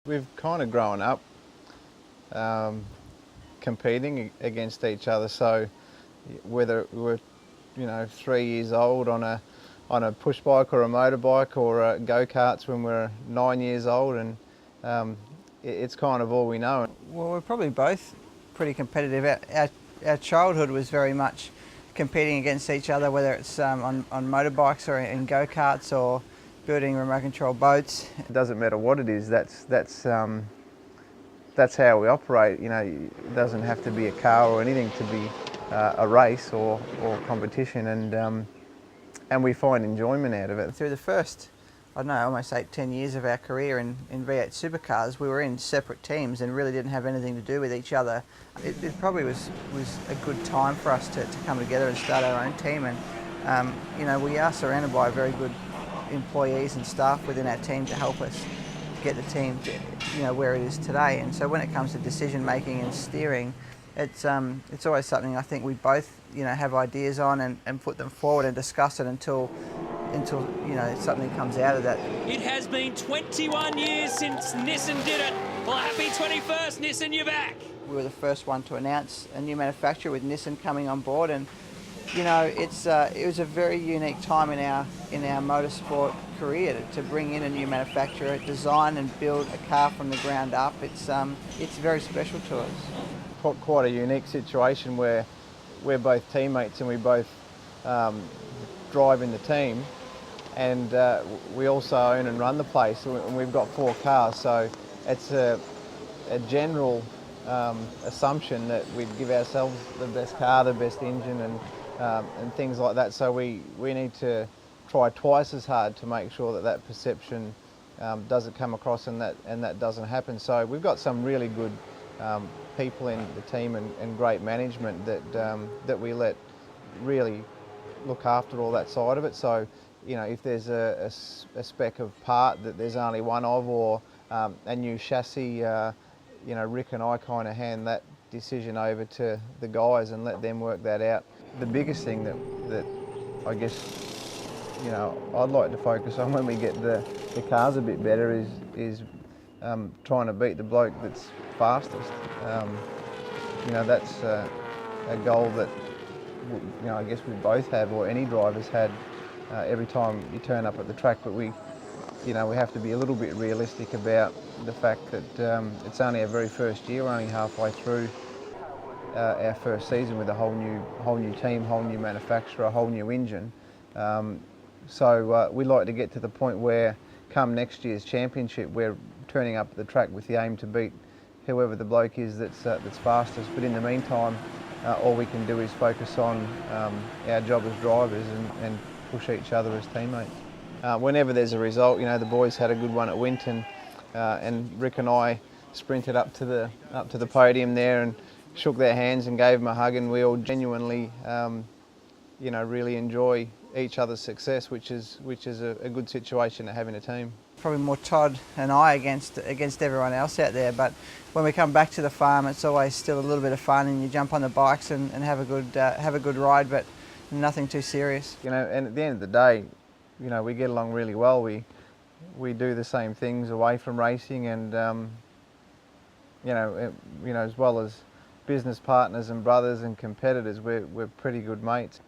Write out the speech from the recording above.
We've kind of grown up competing against each other. So whether we're 3 years old on a push bike or a motorbike or go-karts when we're 9 years old, and it's kind of all we know. Well, we're probably both pretty competitive. Our childhood was very much competing against each other, whether it's on motorbikes or in go-karts or building remote control boats. It doesn't matter what it is. That's how we operate. It doesn't have to be a car or anything to be a race or competition, and we find enjoyment out of it. Through the first, I don't know, almost 8-10 years of our career in V8 supercars, we were in separate teams and really didn't have anything to do with each other. It probably was a good time for us to come together and start our own team, and we are surrounded by very good employees and staff within our team to help us get the team to, where it is today. And so when it comes to decision making and steering, it's always something I think we both have ideas on and put them forward and discuss it until something comes out of that. It has been 21 years since Nissan did it. Well, happy 21st, Nissan, you're back. We were the first one to announce a new manufacturer with Nissan coming on board, and it was a very unique time in our motorsport career to bring in a new manufacturer, design and build a car from the ground up. It's very special to us. Quite a unique situation where we're both teammates and we both drive in the team, and we also own and run the place, and we've got 4 cars, so it's a general assumption that we'd give ourselves the best car, the best engine, and things like that. So we need to try twice as hard to make sure that perception doesn't come across and that doesn't happen. So we've got some really good people in the team and great management that we let really look after all that side of it. So if there's a spec of part that there's only one of, or a new chassis, Rick and I kind of hand that decision over to the guys and let them work that out. The biggest thing that I guess I'd like to focus on when we get the cars a bit better is trying to beat the bloke that's fastest. That's a goal that I guess we both have, or any driver's had, every time you turn up at the track. But we have to be a little bit realistic about the fact that it's only our very first year. We're only halfway through our first season with a whole new team, whole new manufacturer, a whole new engine. So we like to get to the point where, come next year's championship, we're turning up at the track with the aim to beat whoever the bloke is that's fastest. But in the meantime, all we can do is focus on our job as drivers and push each other as teammates. Whenever there's a result, the boys had a good one at Winton, and Rick and I sprinted up to the podium there and shook their hands and gave them a hug, and we all genuinely, really enjoy each other's success, which is a good situation to have in a team. Probably more Todd and I against everyone else out there, but when we come back to the farm, it's always still a little bit of fun, and you jump on the bikes and have a good ride, but nothing too serious. And at the end of the day, we get along really well. We do the same things away from racing, and as well as business partners and brothers and competitors, we're pretty good mates.